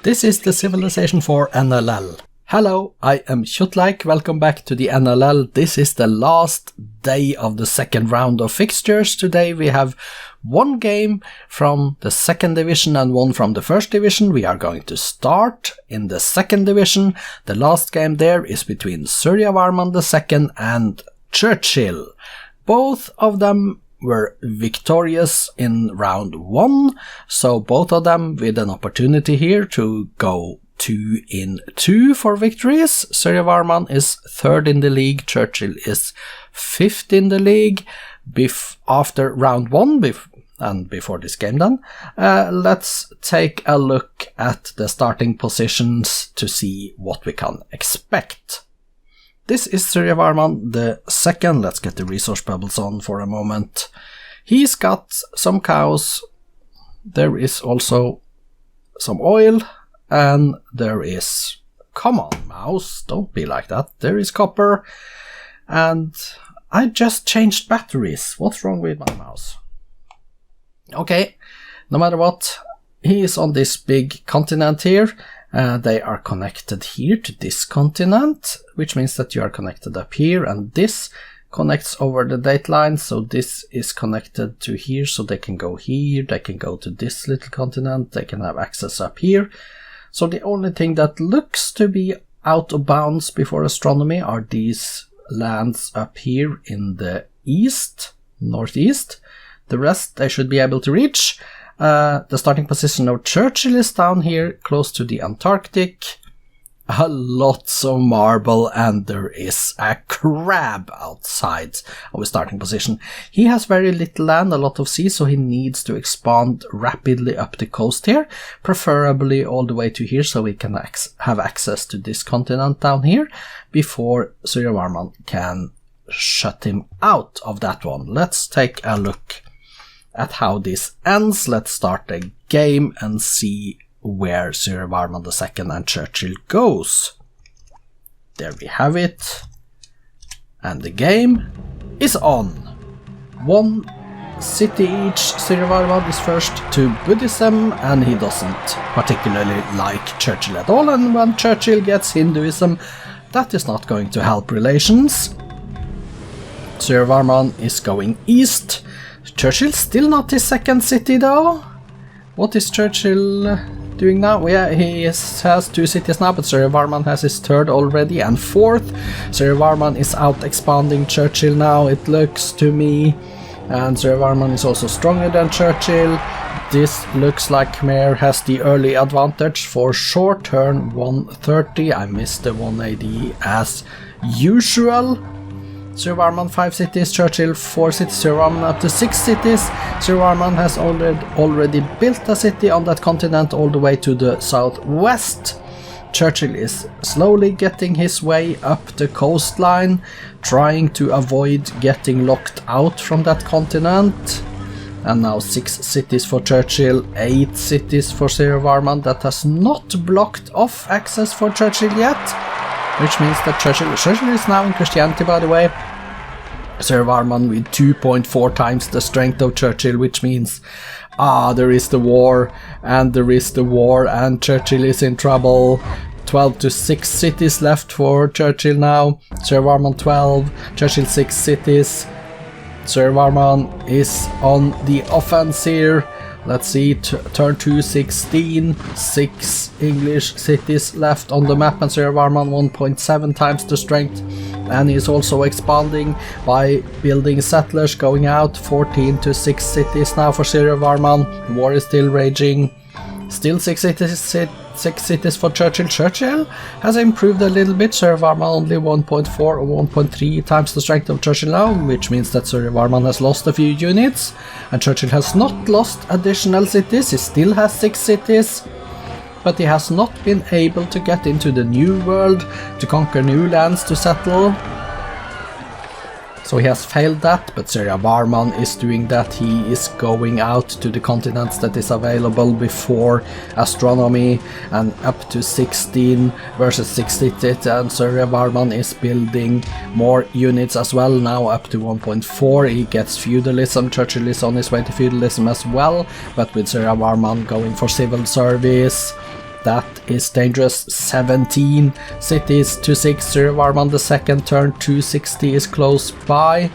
This is the civilization for NLL. Hello, I am Kjotleik, welcome back to the NLL. This is the last day of the second round of fixtures. Today we have one game from the second division and one from the first division. We are going to start in the second division. The last game there is between Suryavarman II and Churchill. Both of them were victorious in round 1, so both of them with an opportunity here to go 2-2 for victories. Suryavarman is 3rd in the league, Churchill is 5th in the league. After round 1, and before this game then, let's take a look at the starting positions to see what we can expect. This is Suryavarman II. Let's get the resource bubbles on for a moment. He's got some cows, there is also some oil, and there is, come on mouse, don't be like that, there is copper, and I just changed batteries. What's wrong with my mouse? Okay, no matter what, he is on this big continent here. They are connected here to this continent, which means that you are connected up here, and this connects over the date line, so this is connected to here, so they can go here, they can go to this little continent, they can have access up here. So the only thing that looks to be out of bounds before astronomy are these lands up here in the east, northeast. The rest they should be able to reach. The starting position of Churchill is down here, close to the Antarctic. Lots of marble, and there is a crab outside of his starting position. He has very little land, a lot of sea, so he needs to expand rapidly up the coast here, preferably all the way to here, so we can have access to this continent down here before Suryavarman can shut him out of that one. Let's take a look at how this ends. Let's start the game and see where Suryavarman II and Churchill goes. There we have it. And the game is on. 1 city each. Suryavarman is first to Buddhism, and he doesn't particularly like Churchill at all, and when Churchill gets Hinduism, that is not going to help relations. Suryavarman is going east. Churchill still not his second city though. What is Churchill doing now? Yeah, he has 2 cities now, but Suryavarman has his 3rd already and 4th. Suryavarman is out expanding Churchill now, it looks to me. And Suryavarman is also stronger than Churchill. This looks like Meier has the early advantage for short turn 130. I missed the 180 as usual. Suryavarman 5 cities, Churchill 4 cities, Suryavarman up to 6 cities. Suryavarman has already built a city on that continent all the way to the southwest. Churchill is slowly getting his way up the coastline, trying to avoid getting locked out from that continent. And now 6 cities for Churchill, 8 cities for Suryavarman. That has not blocked off access for Churchill yet, which means that Churchill is now in Christianity, by the way. Suryavarman with 2.4 times the strength of Churchill, which means there is the war, and Churchill is in trouble. 12 to 6 cities left for Churchill now. Suryavarman 12, Churchill 6 cities. Suryavarman is on the offense here. Let's see, turn 2, 16, 6 English cities left on the map, and Suryavarman 1.7 times the strength. And he's also expanding by building settlers, going out 14 to 6 cities now for Suryavarman. The war is still raging. Still 6 cities for Churchill. Churchill has improved a little bit. Suryavarman only 1.4 or 1.3 times the strength of Churchill now, which means that Suryavarman has lost a few units, and Churchill has not lost additional cities. He still has 6 cities, but he has not been able to get into the new world to conquer new lands to settle. So he has failed that, but Suryavarman is doing that. He is going out to the continents that is available before astronomy, and up to 16 versus 60, and Suryavarman is building more units as well, now up to 1.4. He gets feudalism. Churchill is on his way to feudalism as well, but with Suryavarman going for civil service. That is dangerous. 17 cities to 6. Suryavarman II, turn 260 is close by.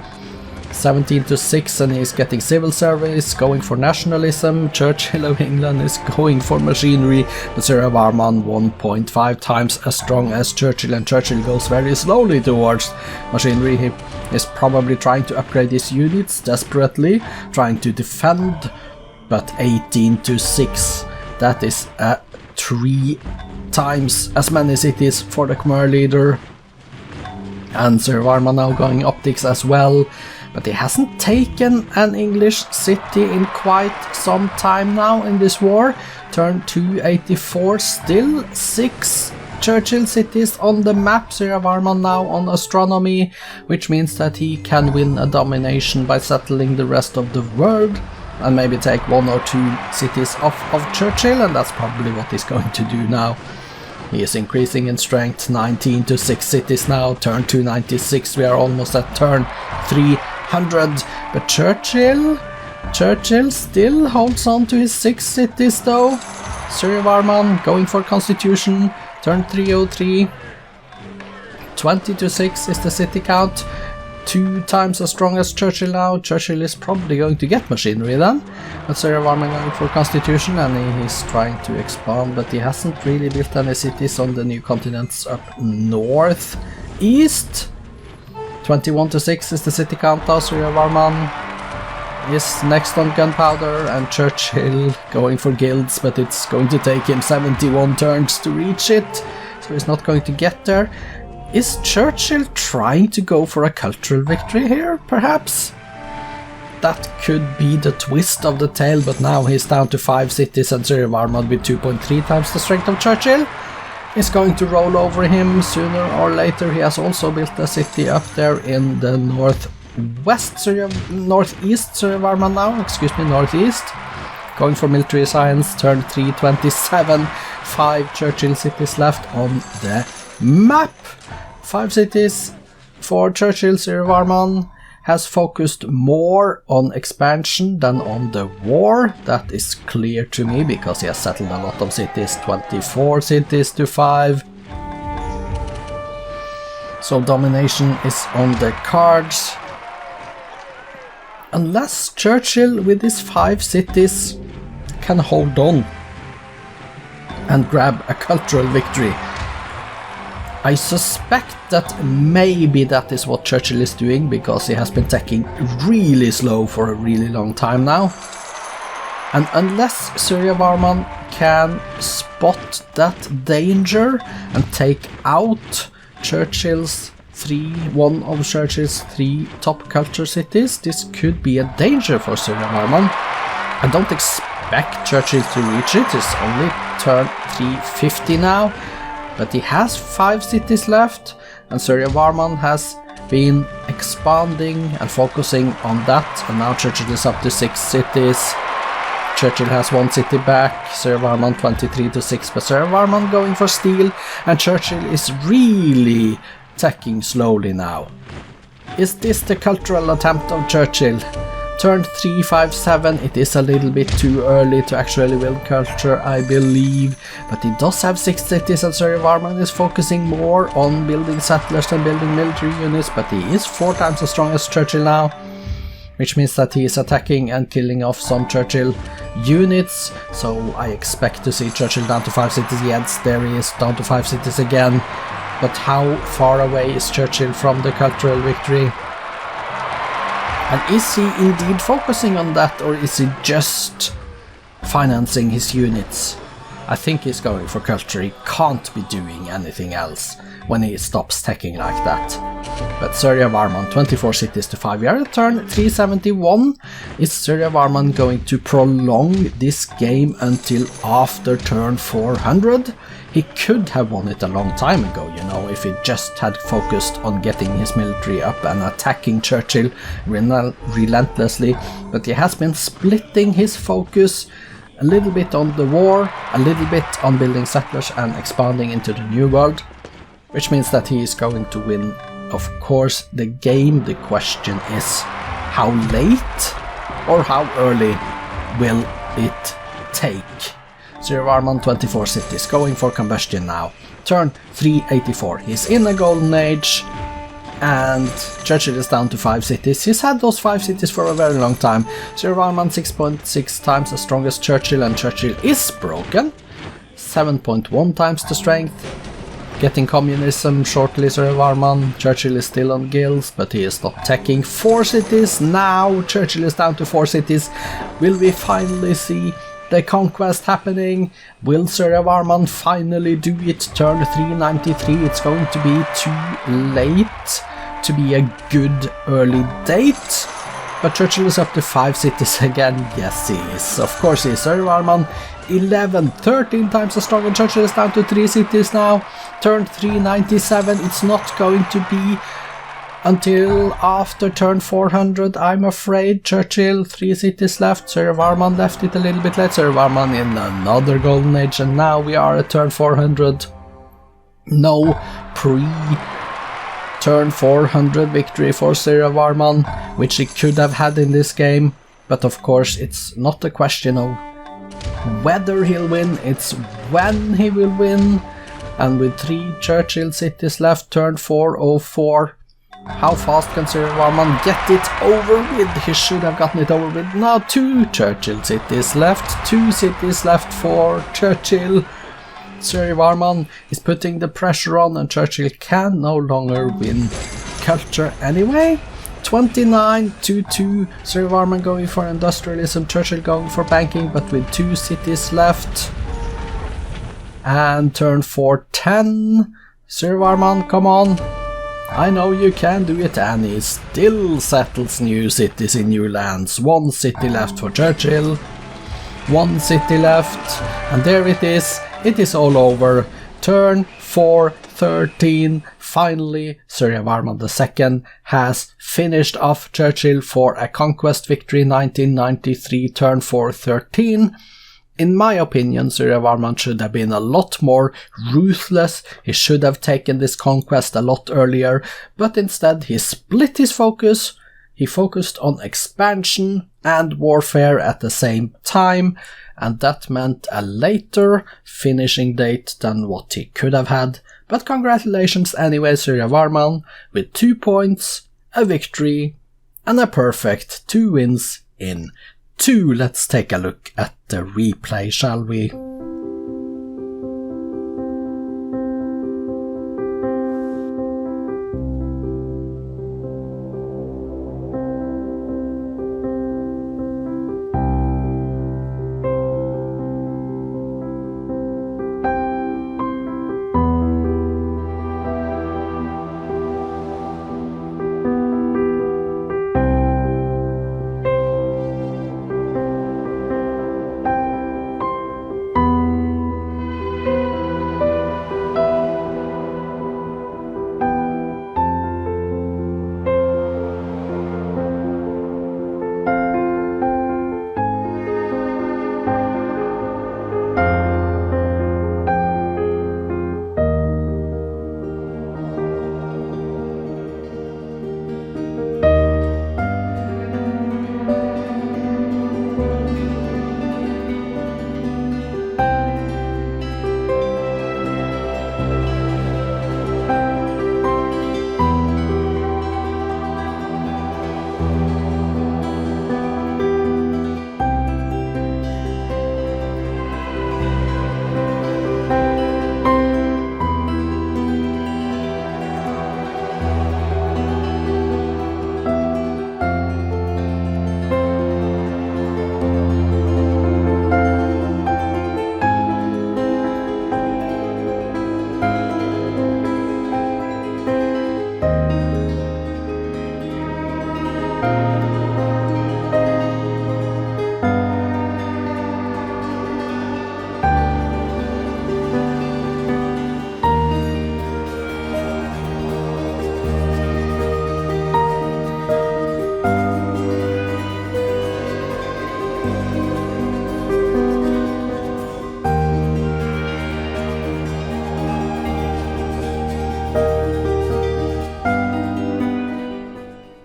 17 to 6, and he's getting civil service, going for nationalism. Churchill of England is going for machinery, but Suryavarman 1.5 times as strong as Churchill, and Churchill goes very slowly towards machinery. He is probably trying to upgrade his units desperately, trying to defend, but 18 to 6. That is 3 times as many cities for the Khmer leader. And Suryavarman now going optics as well, but he hasn't taken an English city in quite some time now in this war. Turn 284, still 6 Churchill cities on the map. Suryavarman now on astronomy, which means that he can win a domination by settling the rest of the world and maybe take 1 or 2 cities off of Churchill, and that's probably what he's going to do now. He is increasing in strength, 19 to 6 cities now, turn 296, we are almost at turn 300, but Churchill still holds on to his 6 cities though. Suryavarman going for constitution, turn 303, 20 to 6 is the city count, 2 times as strong as Churchill now. Churchill is probably going to get machinery then, but Suryavarman going for constitution, and he's trying to expand, but he hasn't really built any cities on the new continents up north east. 21 to 6 is the city count now. Suryavarman is next on gunpowder, and Churchill going for guilds, but it's going to take him 71 turns to reach it, so he's not going to get there. Is Churchill trying to go for a cultural victory here, perhaps? That could be the twist of the tale, but now he's down to 5 cities, and Suryavarman with 2.3 times the strength of Churchill is going to roll over him sooner or later. He has also built a city up there in the northeast Suryavarman now, northeast. Going for military science, turn 327, 5 Churchill cities left on the map. 5 cities for Churchill. Suryavarman has focused more on expansion than on the war. That is clear to me because he has settled a lot of cities, 24 cities to 5. So domination is on the cards. Unless Churchill with his 5 cities can hold on and grab a cultural victory. I suspect that maybe that is what Churchill is doing, because he has been taking really slow for a really long time now. And unless Suryavarman can spot that danger and take out one of Churchill's 3 top culture cities, this could be a danger for Suryavarman. I don't expect Churchill to reach it, it's only turn 350 now. But he has 5 cities left, and Suryavarman has been expanding and focusing on that, and now Churchill is up to 6 cities. Churchill has 1 city back, Suryavarman 23 to 6, but Suryavarman going for steel, and Churchill is really attacking slowly now. Is this the cultural attempt of Churchill? Turn 357, it is a little bit too early to actually build culture, I believe, but he does have 6 cities, and Suryavarman is focusing more on building settlers than building military units, but he is 4 times as strong as Churchill now, which means that he is attacking and killing off some Churchill units, so I expect to see Churchill down to 5 cities. Yes, there he is, down to 5 cities again, but how far away is Churchill from the cultural victory? And is he indeed focusing on that, or is he just financing his units? I think he's going for culture. He can't be doing anything else when he stops taking like that. But Suryavarman, 24 cities to 5. We are at turn 371. Is Suryavarman going to prolong this game until after turn 400? He could have won it a long time ago, you know, if he just had focused on getting his military up and attacking Churchill relentlessly, but he has been splitting his focus a little bit on the war, a little bit on building settlers and expanding into the New World, which means that he is going to win, of course, the game. The question is, how late or how early will it take? Suryavarman 24 cities, going for combustion now. Turn 384, he's in a golden age, and Churchill is down to 5 cities. He's had those 5 cities for a very long time. Suryavarman 6.6 times the strongest Churchill, and Churchill is broken. 7.1 times the strength. Getting communism shortly, Suryavarman. Churchill is still on guilds, but he is not taking 4 cities. Now Churchill is down to 4 cities. Will we finally see the conquest happening? Will Suryavarman finally do it? Turn 393. It's going to be too late to be a good early date. But Churchill is up to 5 cities again. Yes, he is. Of course he is. Suryavarman 13 times the stronger. Churchill is down to 3 cities now. Turn 397. It's not going to be until after turn 400, I'm afraid. Churchill, 3 cities left. Suryavarman left it a little bit late. Suryavarman in another golden age, and now we are at turn 400. No pre-turn 400 victory for Suryavarman, which he could have had in this game. But of course, it's not a question of whether he'll win, it's when he will win. And with 3 Churchill cities left, turn 404. How fast can Suryavarman get it over with? He should have gotten it over with. Now 2 Churchill cities left. 2 cities left for Churchill. Suryavarman is putting the pressure on, and Churchill can no longer win culture anyway. 29-2. Suryavarman going for industrialism, Churchill going for banking, but with 2 cities left. And turn 410. Suryavarman, come on. I know you can do it, and he still settles new cities in new lands. 1 city left for Churchill. 1 city left. And there it is. It is all over. Turn 413. Finally, Suryavarman II has finished off Churchill for a conquest victory. 1993, turn 413. In my opinion, Suryavarman should have been a lot more ruthless. He should have taken this conquest a lot earlier, but instead he split his focus. He focused on expansion and warfare at the same time, and that meant a later finishing date than what he could have had. But congratulations anyway, Suryavarman, with 2 points, a victory, and a perfect 2 wins in 2. Let's take a look at the replay, shall we?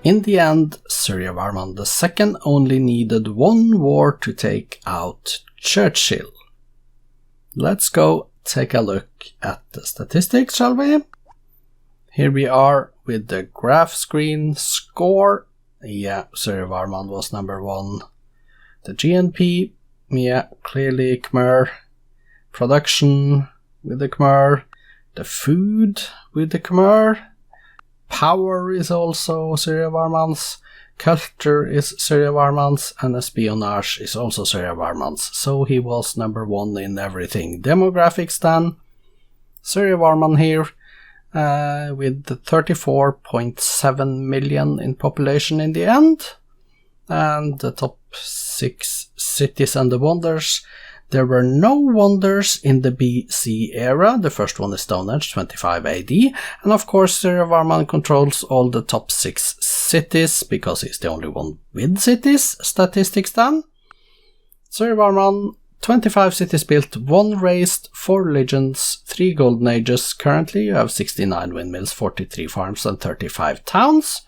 In the end, Suryavarman II only needed 1 war to take out Churchill. Let's go take a look at the statistics, shall we? Here we are with the graph screen score. Yeah, Suryavarman was number 1. The GNP, yeah, clearly Khmer. Production with the Khmer. The food with the Khmer. Power is also Suryavarman's. Culture is Suryavarman's, and espionage is also Suryavarman's. So he was number 1 in everything. Demographics then. Suryavarman here with 34.7 million in population in the end. And the top 6 cities and the wonders. There were no wonders in the BC era. The first one is Stone Age, 25 AD. And of course, Suryavarman controls all the top 6 cities, because he's the only one with cities. Statistics then. Suryavarman, 25 cities built, 1 raised, 4 religions, 3 golden ages. Currently, you have 69 windmills, 43 farms, and 35 towns.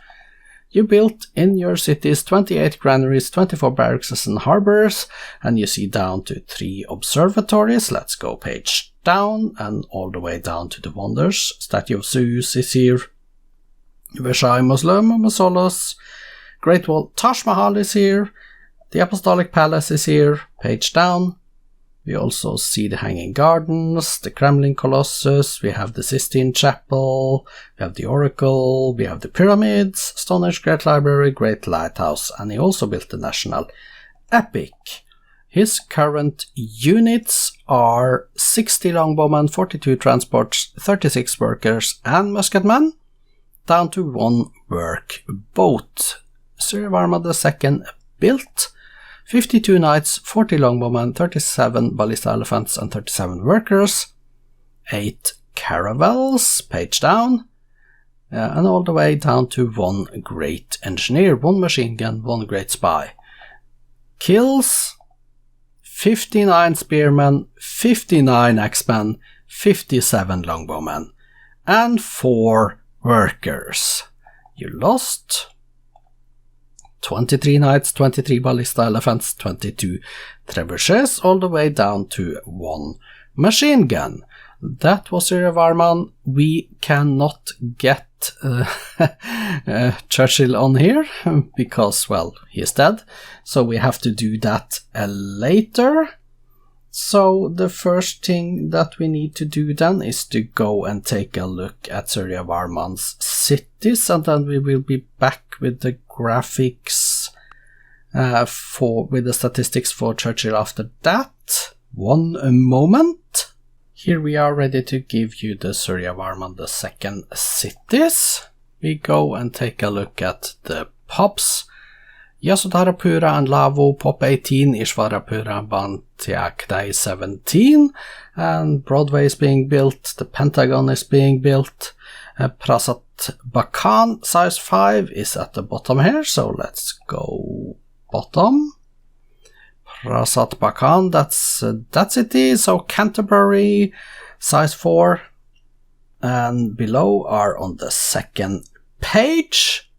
You built in your cities 28 granaries, 24 barracks and harbors, and you see down to 3 observatories. Let's go page down and all the way down to the wonders. Statue of Zeus is here. Versailles Mausoleus. Great Wall Taj Mahal is here. The Apostolic Palace is here. Page down. We also see the Hanging Gardens, the Kremlin Colossus, we have the Sistine Chapel, we have the Oracle, we have the Pyramids, Stone Age Great Library, Great Lighthouse, and he also built the National Epic. His current units are 60 longbowmen, 42 transports, 36 workers, and musketmen, down to 1 workboat. Suryavarman II built 52 knights, 40 longbowmen, 37 ballista elephants, and 37 workers, 8 caravels, page down, and all the way down to 1 great engineer, 1 machine gun, 1 great spy. Kills 59 spearmen, 59 axemen, 57 longbowmen, and 4 workers. You lost 23 knights, 23 ballista elephants, 22 trebuchets, all the way down to 1 machine gun. That was Suryavarman. We cannot get Churchill on here, because, well, he is dead. So we have to do that later. So the first thing that we need to do then is to go and take a look at Suryavarman's cities, and then we will be back with the graphics with the statistics for Churchill after that. One moment. Here we are ready to give you the Suryavarman II cities. We go and take a look at the pops. Yasodharapura and Lavo, Pop 18, Ishvarapura, Bantiakdai 17, and Broadway is being built, the Pentagon is being built, Prasat Bakan size 5 is at the bottom here, so let's go bottom. Prasat Bakan, that's that city, so Canterbury size 4, and below are on the second page,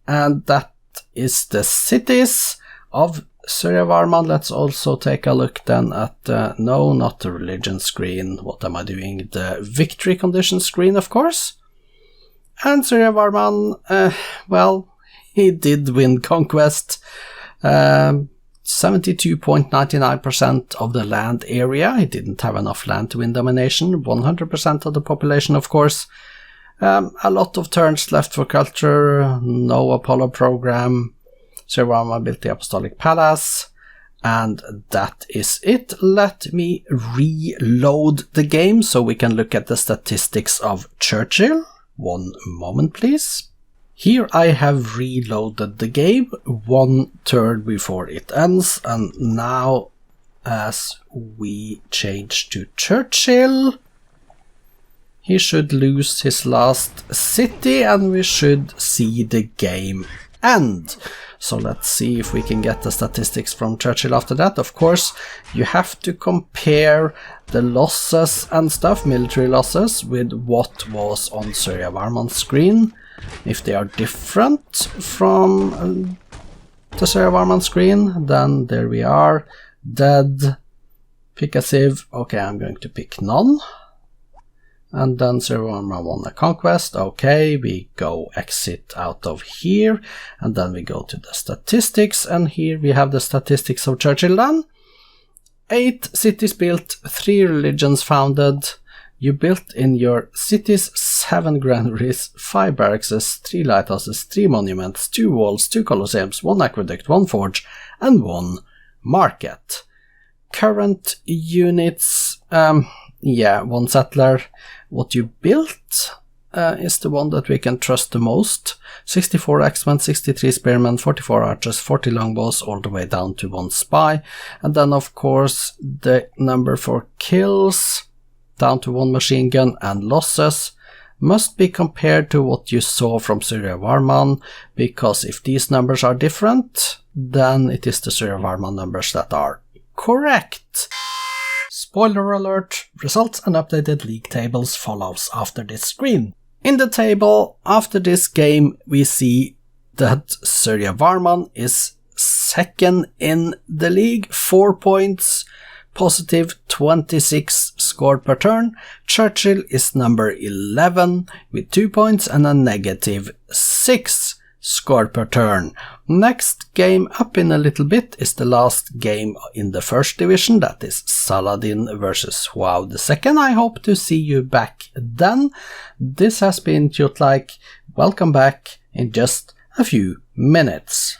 and that is the cities of Suryavarman. Let's also take a look then at no, not the religion screen, what am I doing, the victory condition screen, of course. And Suryavarman, well, he did win conquest, 72.99% of the land area. He didn't have enough land to win domination, 100% of the population, of course. A lot of turns left for culture, no Apollo program. Suryavarman built the Apostolic Palace, and that is it. Let me reload the game so we can look at the statistics of Churchill. One moment, please. Here I have reloaded the game 1 turn before it ends, and now as we change to Churchill, he should lose his last city and we should see the game end. So let's see if we can get the statistics from Churchill after that. Of course, you have to compare the losses and stuff, military losses, with what was on Suryavarman's screen. If they are different from the Suryavarman screen, then there we are. Dead, Pick a civ. Okay, I'm going to pick none. And then Suryavarman won a conquest. Okay, we go exit out of here. And then we go to the statistics. And here we have the statistics of Churchill then. 8 cities built, 3 religions founded. You built in your cities 7 granaries, 5 barracks, 3 lighthouses, 3 monuments, 2 walls, 2 colosseums, 1 aqueduct, 1 forge, and 1 market. Current units, yeah, 1 settler. What you built is the one that we can trust the most. 64 axemen, 63 spearmen, 44 archers, 40 longbows, all the way down to 1 spy. And then of course the number for kills, down to 1 machine gun, and losses must be compared to what you saw from Suryavarman, because if these numbers are different, then it is the Suryavarman numbers that are correct. Spoiler alert, results and updated league tables follows after this screen. In the table after this game we see that Suryavarman is second in the league, 4 points, positive 26 scored per turn. Churchill is number 11 with 2 points and a negative 6 scored per turn. Next game up in a little bit is the last game in the first division, that is Saladin versus Wow II. I hope to see you back then. This has been Kjotleik. Welcome back in just a few minutes.